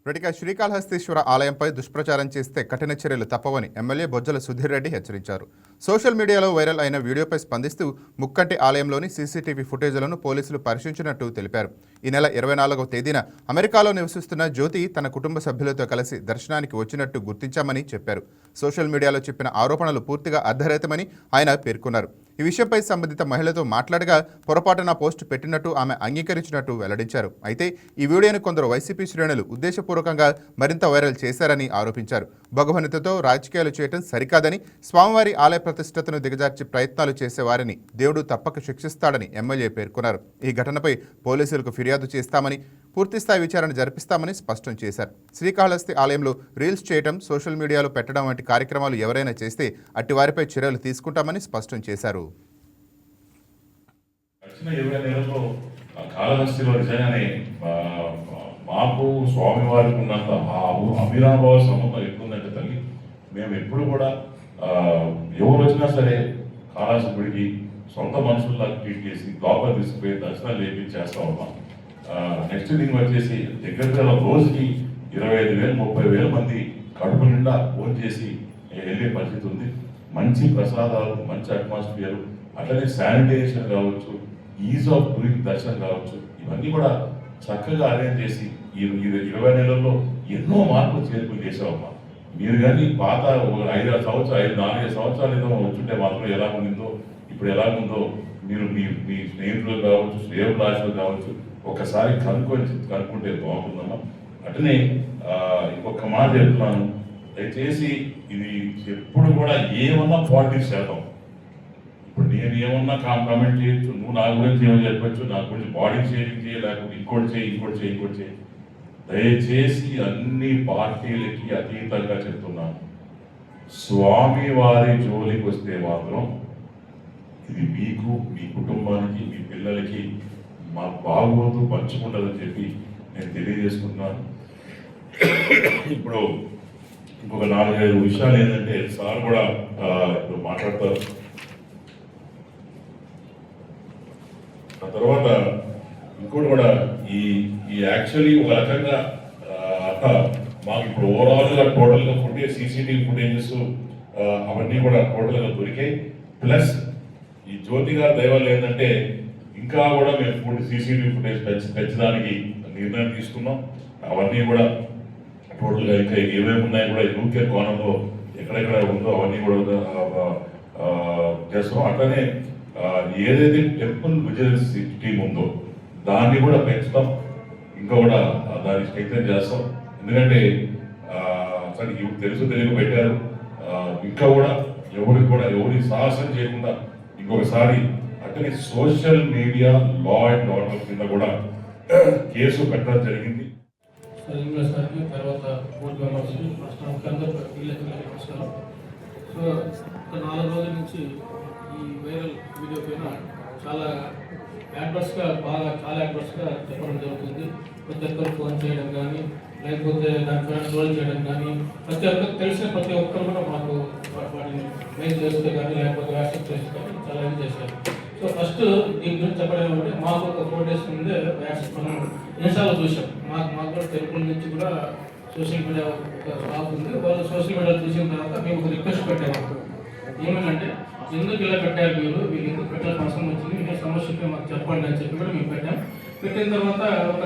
రెడ్డిగా శ్రీకాళహస్తీశ్వర ఆలయంపై దుష్ప్రచారం చేస్తే కఠిన చర్యలు తప్పవని ఎమ్మెల్యే బొజ్జల సుధీర్ రెడ్డి హెచ్చరించారు. సోషల్ మీడియాలో వైరల్ అయిన వీడియోపై స్పందిస్తూ ముక్కంటి ఆలయంలోని సీసీటీవీ ఫుటేజ్లను పోలీసులు పరిశీలించినట్టు తెలిపారు. ఈ నెల 24వ తేదీన అమెరికాలో నివసిస్తున్న జ్యోతి తన కుటుంబ సభ్యులతో కలిసి దర్శనానికి వచ్చినట్టు గుర్తించామని చెప్పారు. సోషల్ మీడియాలో చెప్పిన ఆరోపణలు పూర్తిగా అర్ధరహితమని ఆయన పేర్కొన్నారు. ఈ విషయంపై సంబంధిత మహిళతో మాట్లాడగా పొరపాటున పోస్టు పెట్టినట్టు ఆమె అంగీకరించినట్టు వెల్లడించారు. అయితే ఈ వీడియోను కొందరు వైసీపీ శ్రేణులు ఉద్దేశపూర్వకంగా మరింత వైరల్ చేశారని ఆరోపించారు. భగవనితతో రాజకీయాలు చేయడం సరికాదని, స్వామివారి ఆలయ ప్రతిష్టతను దిగజార్చే ప్రయత్నాలు చేసేవారిని దేవుడు తప్పక శిక్షిస్తాడని ఎమ్మెల్యే పేర్కొన్నారు. ఈ ఘటనపై పోలీసులకు ఫిర్యాదు చేస్తామని, పూర్తిస్థాయి విచారణ జరిపిస్తామని స్పష్టం చేశారు. శ్రీకాళహస్తి ఆలయంలో రీల్స్ చేయడం, సోషల్ మీడియాలో పెట్టడం వంటి కార్యక్రమాలు ఎవరైనా చేస్తే అట్టి వారిపై చర్యలు తీసుకుంటామని స్పష్టం చేశారు. మాకు స్వామివారికి ఉన్నంత అవినాభావ సంబంధం ఎక్కువందంటే తల్లి, మేము ఎప్పుడు కూడా ఎవరు వచ్చినా సరే కాళహస్తికి సొంత మనుషుల్లా ట్రీట్ చేసి లోపల తీసుకుపోయి దర్శనాలు చేపిచ్చేస్తా ఉన్నాం. నెక్స్ట్ థింగ్ వచ్చేసి దగ్గర రోజుకి 25,000 30,000 మంది కడుపు నిండా ఫోన్ చేసి వెళ్ళే పరిస్థితి ఉంది. మంచి ప్రసాదాలు, మంచి అట్మాస్ఫియర్, అట్లనే శానిటైజేషన్ కావచ్చు, ఈజ్ ఆఫ్ డూయింగ్ దర్శనం కావచ్చు, ఇవన్నీ కూడా చక్కగా అరేంజ్ చేసి ఈ 20 నెలల్లో ఎన్నో మార్పులు చేర్పులు చేసామమ్మా. మీరు కానీ పాత 5-6 సంవత్సరాలు 4-5 సంవత్సరాలు ఏదో వచ్చుంటే మాత్రం ఎలా ఉండిందో ఇప్పుడు ఎలా ఉందో మీరు మీ స్నేహితులు కావచ్చు, శ్రేయోభిలాషులు కావచ్చు, ఒకసారి కనుక్కుంటే బాగుంటుందమ్మా. అట్లనే ఇంకొక మాట చెప్తున్నాను, దయచేసి ఇది ఎప్పుడు కూడా ఏమన్నా పాలిటిక్స్ చేద్దాం. ఇప్పుడు నేను ఏమన్నా కామెంట్ చేయొచ్చు, నువ్వు నా గురించి ఏమో చెప్పచ్చు, నా గురించి బాడీ షేరింగ్ చేయ, లేకపోతే ఇంకోటి చేయి. దయచేసి అన్ని పార్టీలకి అతీతంగా చెప్తున్నాను, స్వామి వారి జోలికి వస్తే మాత్రం ఇది మీకు, మీ కుటుంబానికి, మీ పిల్లలకి మా బాగోతు పంచుకుంటుందని చెప్పి నేను తెలియజేసుకుంటున్నాను. ఇప్పుడు ఇంకొక 4-5 విషయాలు ఏంటంటే సార్ కూడా ఇప్పుడు మాట్లాడతారు. ఆ తర్వాత ఇంకోటి కూడా ఈ యాక్చువల్లీ ఒక రకంగా మాకు ఇప్పుడు ఓవరాల్గా టోటల్గా ఫుటేజ్, సీసీటీవీ ఫుటేజెస్ అవన్నీ కూడా టోటల్గా దొరికాయి. ప్లస్ ఈ జ్యోతి గారి దైవాలు ఏంటంటే ఇంకా కూడా మేము సీసీటీవీ ఫుటేజ్ పెంచడానికి నిర్ణయం తీసుకున్నాం. అవన్నీ కూడా టోటల్గా ఇంకా ఏమేమి ఉన్నాయో కూడా యూకే కోణంలో ఎక్కడెక్కడ ఉందో అవన్నీ కూడా చేస్తాం. అట్లనే ఏదైతే టెంపుల్ విజిలెన్స్ టీమ్ ఉందో దాన్ని కూడా పెంచుతాం, ఇంకా కూడా దాన్ని స్ట్రెంగ్తెన్ చేస్తాం. ఎందుకంటే అసలు తెలుసు తెలియక పెట్టారు. ఇంకా కూడా ఎవరి సాహసం చేయకుండా ఇంకొకసారి అట్లనే social media law and order కింద కూడా కేసు పెట్టడం జరిగింది. తర్వాత బోర్డు మెంబర్స్ సో 4 రోజుల నుంచి ఈ వైరల్ వీడియో పైన చాలా యాడ్వర్స్గా చెప్పడం జరుగుతుంది. ప్రతి ఒక్కరు ఫోన్ చేయడం కానీ, లేకపోతే దానిపైన ట్రోల్ చేయడం కానీ, ప్రతి ఒక్కరు తెలిసిన ప్రతి ఒక్కరు కూడా మాకు వాటిని మెయిల్ చేస్తే కానీ, లేకపోతే వాట్సాప్ చేస్తే కానీ చాలా ఇది చేశారు. సో ఫస్ట్ దీని గురించి చెప్పడం ఏమంటే, మాకు ఒక 4 days ముందే వాట్సాప్ మనం ఇన్స్టాలో చూసాం. మాకు కూడా టెంపుల్ నుంచి కూడా సోషల్ మీడియా ఒక స్టాఫ్ ఉంది. వాళ్ళు సోషల్ మీడియా చూసిన తర్వాత మేము ఒక రిక్వెస్ట్ పెట్టాము. ఏమేమంటే, ఎందుకు ఇలా పెట్టారు వీళ్ళు ఎందుకు పెట్టాల్సిన అవసరం వచ్చింది, మీ సమస్య మాకు చెప్పండి అని చెప్పి కూడా మేము పెట్టాం. పెట్టిన తర్వాత ఒక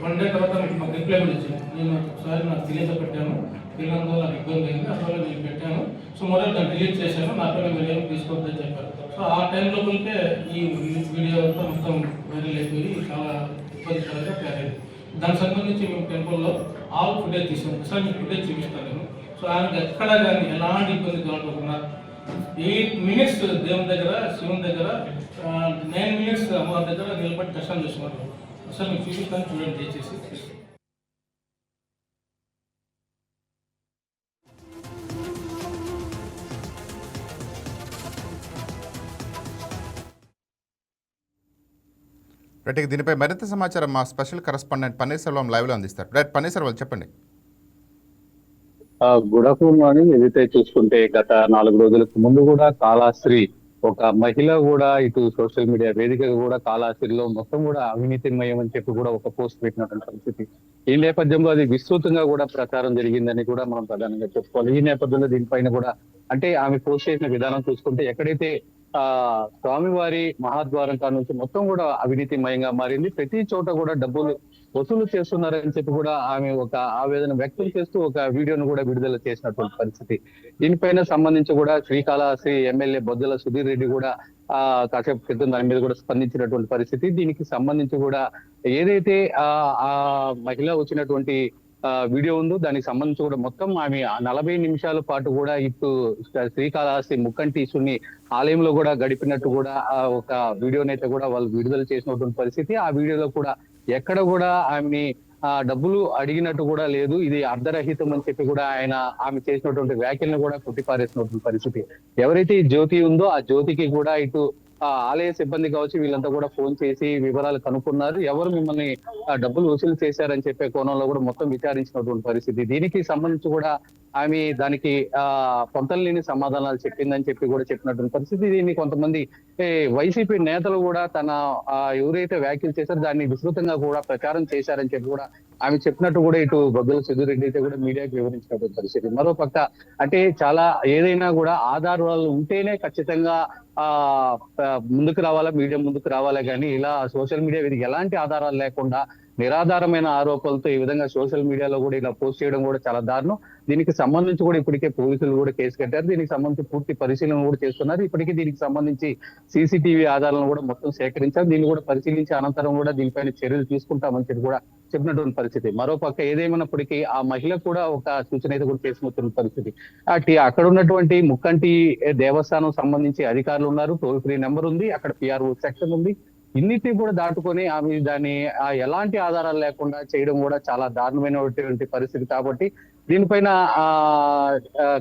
1 day తర్వాత మాకు రిప్లై కూడా వచ్చింది. నేను ఒకసారి నాకు తెలియజెప్పాను, తెలియనందువల్ల నాకు ఇబ్బంది అయింది, అందువల్ల నేను పెట్టాను. సో మొదలు దాన్ని డిలీట్ చేశాను, నా పైన మీరు ఏమి తీసుకోవద్దని చెప్పారు. సో ఆ టైం లోపలికే ఈ వీడియో అంతా మొత్తం వైరల్ అయిపోయి చాలా ఇబ్బందికరంగా తయారైంది. దానికి సంబంధించి మేము టెంపుల్లో ఆల్ ఫుటేజ్ తీసాం. ఒకసారి మీకు ఫుటేజ్ చూపిస్తాను నేను. సో ఆయనకు ఎక్కడ కానీ ఎలాంటి ఇబ్బంది కలగకుండా 8 minutes దేవుని దగ్గర, శివుని దగ్గర, 9 minutes అమ్మవారి దగ్గర నిలబడి దర్శనం చేసుకున్నారు. అసలు మీకు చూపిస్తాను, చూడండి దయచేసి. రైట్, దీనిపై మరింత సమాచారం మా స్పెషల్ కరెస్పాండెంట్ పన్నీర్సెల్వం లైవ్లో అందిస్తారు. రైట్, పన్నీర్సెల్వం చెప్పండి. Good afternoon morning. ఏదైతే చూసుకుంటే గత 4 రోజులకు ముందు కూడా కాళహస్తి ఒక మహిళ కూడా ఇటు సోషల్ మీడియా వేదికగా కూడా కాళహస్తిలో మొత్తం కూడా అవినీతిమయం అని చెప్పి కూడా ఒక పోస్ట్ పెట్టినటువంటి పరిస్థితి. ఈ నేపథ్యంలో అది విస్తృతంగా కూడా ప్రచారం జరిగిందని కూడా మనం ప్రధానంగా చెప్పుకోవాలి. ఈ నేపథ్యంలో దీనిపైన కూడా అంటే ఆమె పోస్ట్ చేసిన విధానం చూసుకుంటే ఎక్కడైతే స్వామివారి మహాద్వారం కాడ నుంచి మొత్తం కూడా అవినీతిమయంగా మారింది. ప్రతి చోట కూడా డబ్బులు వసూలు చేస్తున్నారని చెప్పి కూడా ఆమె ఒక ఆవేదన వ్యక్తం చేస్తూ ఒక వీడియోను కూడా విడుదల చేసినటువంటి పరిస్థితి. దీనిపైన సంబంధించి కూడా శ్రీకాళహస్తి ఎమ్మెల్యే బొజ్జల సుధీర్ రెడ్డి కూడా కాసేపు క్రితం దాని మీద కూడా స్పందించినటువంటి పరిస్థితి. దీనికి సంబంధించి కూడా ఏదైతే ఆ మహిళ వచ్చినటువంటి వీడియో ఉందో దానికి సంబంధించి కూడా మొత్తం ఆమె 40 నిమిషాల పాటు కూడా ఇటు శ్రీకాళహస్తి ముక్కంటీశ్వరుని ఆలయంలో కూడా గడిపినట్టు కూడా ఒక వీడియోనైతే కూడా వాళ్ళు విడుదల చేసినటువంటి పరిస్థితి. ఆ వీడియోలో కూడా ఎక్కడ కూడా ఆమెని డబ్బులు అడిగినట్టు కూడా లేదు, ఇది అర్ధరహితం అని చెప్పి కూడా ఆమె చేసినటువంటి వ్యాఖ్యలను కూడా కొట్టిపారేసినటువంటి పరిస్థితి. ఎవరైతే ఈ జ్యోతి ఉందో ఆ జ్యోతికి కూడా ఇటు ఆలయ సిబ్బంది కావచ్చు వీళ్ళంతా కూడా ఫోన్ చేసి వివరాలు కనుక్కున్నారు. ఎవరు మిమ్మల్ని డబ్బులు వసూలు చేశారని చెప్పే కోణంలో కూడా మొత్తం విచారించినటువంటి పరిస్థితి. దీనికి సంబంధించి కూడా ఆమె దానికి పొంతలు లేని సమాధానాలు చెప్పిందని చెప్పి కూడా చెప్పినటువంటి పరిస్థితి. దీన్ని కొంతమంది వైసీపీ నేతలు కూడా తన ఎవరైతే వ్యాఖ్యలు చేశారో దాన్ని విస్తృతంగా కూడా ప్రచారం చేశారని చెప్పి కూడా ఆమె చెప్పినట్టు కూడా ఇటు బొజ్జల సుధీర్ రెడ్డి అయితే కూడా మీడియాకి వివరించినటువంటి పరిస్థితి. మరో పక్క అంటే చాలా ఏదైనా కూడా ఆధారాలు ఉంటేనే ఖచ్చితంగా ముందుకు రావాలా, మీడియా ముందుకు రావాలా, కానీ ఇలా సోషల్ మీడియా వీరికి ఎలాంటి ఆధారాలు లేకుండా నిరాధారమైన ఆరోపణలతో ఈ విధంగా సోషల్ మీడియాలో కూడా ఇలా పోస్ట్ చేయడం కూడా చాలా దారుణం. దీనికి సంబంధించి కూడా ఇప్పటికే పోలీసులు కూడా కేసు కట్టారు. దీనికి సంబంధించి పూర్తి పరిశీలన కూడా చేస్తున్నారు. ఇప్పటికీ దీనికి సంబంధించి సీసీటీవీ ఆధారాలను కూడా మొత్తం సేకరించారు. దీన్ని కూడా పరిశీలించి అనంతరం కూడా దీనిపైన చర్యలు తీసుకుంటామని చెప్పి కూడా చెప్పినటువంటి పరిస్థితి. మరోపక్క ఏదేమైనప్పటికీ ఆ మహిళ కూడా ఒక సూచన అయితే కూడా చేసినటువంటి పరిస్థితి. అక్కడ ఉన్నటువంటి ముక్కంటి దేవస్థానం సంబంధించి అధికారులు ఉన్నారు, టోల్ ఫ్రీ నెంబర్ ఉంది, అక్కడ పిఆర్ఓ సెక్షన్ ఉంది. ఇన్నిటిని కూడా దాటుకొని ఆమె దాన్ని ఎలాంటి ఆధారాలు లేకుండా చేయడం కూడా చాలా దారుణమైనటువంటి పరిస్థితి. కాబట్టి దీనిపైన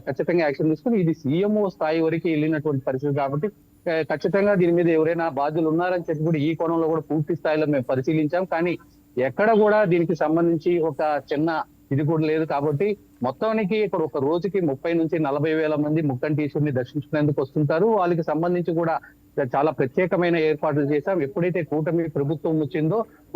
ఖచ్చితంగా యాక్షన్ తీసుకుని ఇది సీఎంఓ స్థాయి వరకు వెళ్ళినటువంటి పరిస్థితి. కాబట్టి ఖచ్చితంగా దీని మీద ఎవరైనా బాధ్యులు ఉన్నారని చెప్పి కూడా ఈ కోణంలో కూడా పూర్తి స్థాయిలో మేము పరిశీలించాం. కానీ ఎక్కడ కూడా దీనికి సంబంధించి ఒక చిన్న ఇది కూడా లేదు. కాబట్టి మొత్తానికి ఇక్కడ ఒక రోజుకి 30 నుంచి 40 వేల మంది ముక్కంటీశ్వరుని దర్శించుకునేందుకు వస్తుంటారు. వాళ్ళకి సంబంధించి కూడా చాలా ఏర్పాట్లు చేశాం. ఎప్పుడైతే కూటమి ప్రభుత్వం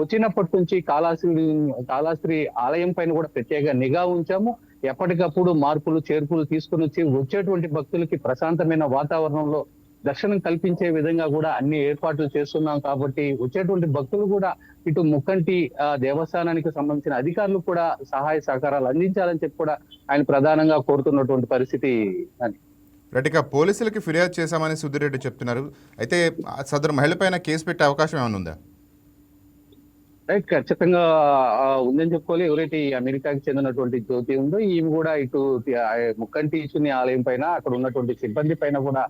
వచ్చినప్పటి నుంచి కాళహస్తి ఆలయం పైన కూడా ప్రత్యేక నిఘా ఉంచాము. ఎప్పటికప్పుడు మార్పులు చేర్పులు తీసుకుని వచ్చేటువంటి భక్తులకి ప్రశాంతమైన వాతావరణంలో దర్శనం కల్పించే విధంగా కూడా అన్ని ఏర్పాట్లు చేస్తున్నాం. కాబట్టి వచ్చేటువంటి భక్తులు కూడా ఇటు ముక్కంటి దేవస్థానానికి సంబంధించిన అధికారులు కూడా సహాయ సహకారాలు అందించాలని చెప్పి కూడా ఆయన ప్రధానంగా కోరుతున్నటువంటి పరిస్థితి. రెడ్డిగా పోలీసులకి ఫిర్యాదు చేశామని సుధీర్ రెడ్డి చెప్తున్నారు. అయితే సదరు మహిళ పైన కేసు పెట్టే అవకాశం ఏమైనా ఉందా? రైట్, ఖచ్చితంగా ఉందని చెప్పుకోవాలి. ఎవరైతే ఈ అమెరికాకి చెందినటువంటి జ్యోతి ఉందో ఈమె కూడా ఇటు ముక్కంటీశ్వరుని ఆలయం పైన అక్కడ ఉన్నటువంటి సిబ్బంది పైన కూడా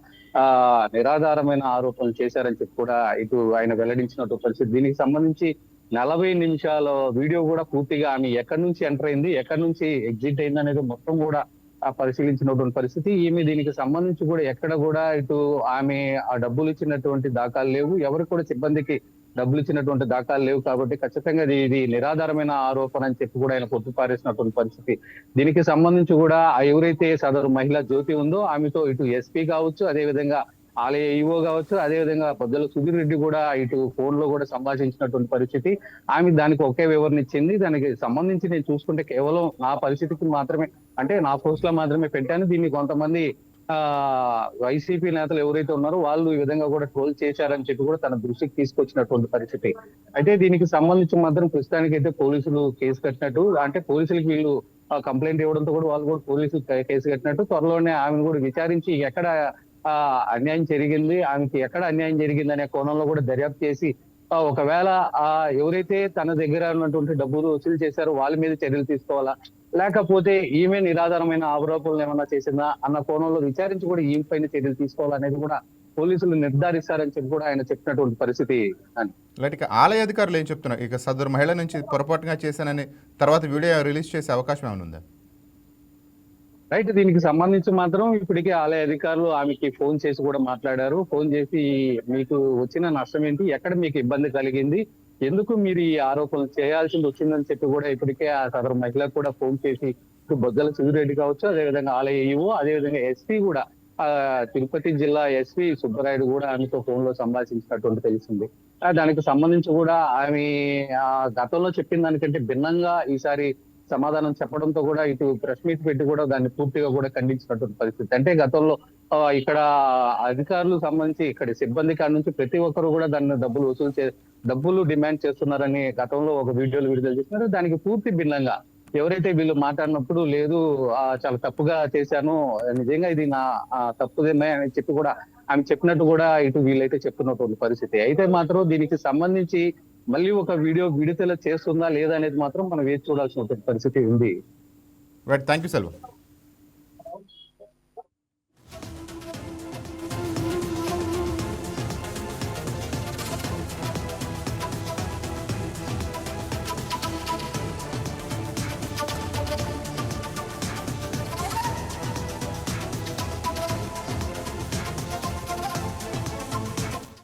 నిరాధారమైన ఆరోపణలు చేశారని చెప్పి కూడా ఇటు ఆయన వెల్లడించినటువంటి పరిస్థితి. దీనికి సంబంధించి 40 నిమిషాల వీడియో కూడా పూర్తిగా ఆమె ఎక్కడి నుంచి ఎంటర్ అయింది, ఎక్కడి నుంచి ఎగ్జిట్ అయింది అనేది మొత్తం కూడా పరిశీలించినటువంటి పరిస్థితి. ఈమె దీనికి సంబంధించి కూడా ఎక్కడ కూడా ఇటు ఆమె ఆ డబ్బులు ఇచ్చినటువంటి దాఖలు లేవు, ఎవరికి కూడా సిబ్బందికి డబ్బులు ఇచ్చినటువంటి దాఖలు లేవు. కాబట్టి ఖచ్చితంగా ఇది నిరాధారమైన ఆరోపణ అని చెప్పి కూడా ఆయన కొట్టిపారేసినటువంటి పరిస్థితి. దీనికి సంబంధించి కూడా ఎవరైతే సదరు మహిళ జ్యోతి ఉందో ఆమెతో ఇటు ఎస్పీ కావచ్చు, అదేవిధంగా ఆలయ ఈఓ కావచ్చు, అదేవిధంగా బొజ్జల సుధీర్ రెడ్డి కూడా ఇటు ఫోన్ లో కూడా సంభాషించినటువంటి పరిస్థితి. ఆమె దానికి ఒకే వివరణ ఇచ్చింది. దానికి సంబంధించి నేను చూసుకుంటే కేవలం నా పరిస్థితికి మాత్రమే, అంటే నా పోస్ట్ లో మాత్రమే పెట్టాను. దీన్ని కొంతమంది వైసీపీ నేతలు ఎవరైతే ఉన్నారో వాళ్ళు ఈ విధంగా కూడా ట్రోల్ చేశారని చెప్పి కూడా తన దృష్టికి తీసుకొచ్చినటువంటి పరిస్థితి. అయితే దీనికి సంబంధించి మాత్రం ప్రస్తుతానికి అయితే పోలీసులు కేసు కట్టినట్టు, అంటే పోలీసులకి వీళ్ళు కంప్లైంట్ ఇవ్వడంతో కూడా వాళ్ళు కూడా పోలీసులు కేసు కట్టినట్టు, త్వరలోనే ఆమెను కూడా విచారించి ఎక్కడ అన్యాయం జరిగింది, ఆమెకి ఎక్కడ అన్యాయం జరిగింది అనే కోణంలో కూడా దర్యాప్తు చేసి ఒకవేళ ఎవరైతే తన దగ్గర ఉన్నటువంటి డబ్బులు వసూలు చేశారో వాళ్ళ మీద చర్యలు తీసుకోవాలా, లేకపోతే ఈమె నిరాధారమైన ఆరోపణలు ఏమన్నా చేసిందా అన్న కోణంలో విచారించి కూడా ఈమె పైన చర్యలు తీసుకోవాలనేది కూడా పోలీసులు నిర్ధారిస్తారని చెప్పి కూడా ఆయన చెప్పినటువంటి పరిస్థితి. ఇక ఆలయ అధికారులు ఏం చెప్తున్నారు? ఇక సదరు మహిళ నుంచి పొరపాటుగా చేశానని తర్వాత వీడియో రిలీజ్ చేసే అవకాశం ఏమైనా ఉందా? రైట్, దీనికి సంబంధించి మాత్రం ఇప్పటికే ఆలయ అధికారులు ఆమెకి ఫోన్ చేసి కూడా మాట్లాడారు. ఫోన్ చేసి మీకు వచ్చిన నష్టం ఏంటి, ఎక్కడ మీకు ఇబ్బంది కలిగింది, ఎందుకు మీరు ఈ ఆరోపణలు చేయాల్సింది వచ్చిందని చెప్పి కూడా ఇప్పటికే ఆ సదరు మహిళకు కూడా ఫోన్ చేసి బొజ్జల సుధీర్ రెడ్డి కావచ్చు, అదేవిధంగా ఆలయ ఈఓ, అదేవిధంగా ఎస్పీ కూడా తిరుపతి జిల్లా ఎస్పీ సుబ్బరాయుడు కూడా ఆమెతో ఫోన్ లో సంభాషించినటువంటి తెలిసింది. దానికి సంబంధించి కూడా ఆమె గతంలో చెప్పిన దానికంటే భిన్నంగా ఈసారి సమాధానం చెప్పడంతో కూడా ఇటు ప్రెస్ మీట్ పెట్టి కూడా దాన్ని పూర్తిగా కూడా ఖండించినటువంటి పరిస్థితి. అంటే గతంలో ఇక్కడ అధికారులు సంబంధించి ఇక్కడ సిబ్బంది కాడ నుంచి ప్రతి ఒక్కరు కూడా దాన్ని డబ్బులు డిమాండ్ చేస్తున్నారని గతంలో ఒక వీడియోలు విడుదల చేస్తున్నారు. దానికి పూర్తి భిన్నంగా ఎవరైతే వీళ్ళు మాట్లాడినప్పుడు లేదు చాలా తప్పుగా చేశాను, నిజంగా ఇది నా తప్పుదేమే అని చెప్పి కూడా ఆమె చెప్పినట్టు కూడా ఇటు వీళ్ళైతే చెప్తున్నటువంటి పరిస్థితి. అయితే మాత్రం దీనికి సంబంధించి మళ్ళీ ఒక వీడియో విడుదల చేస్తుందా లేదా అనేది మాత్రం మనం వేచి చూడాల్సినటువంటి పరిస్థితి ఉంది. Right, thank you Selvam.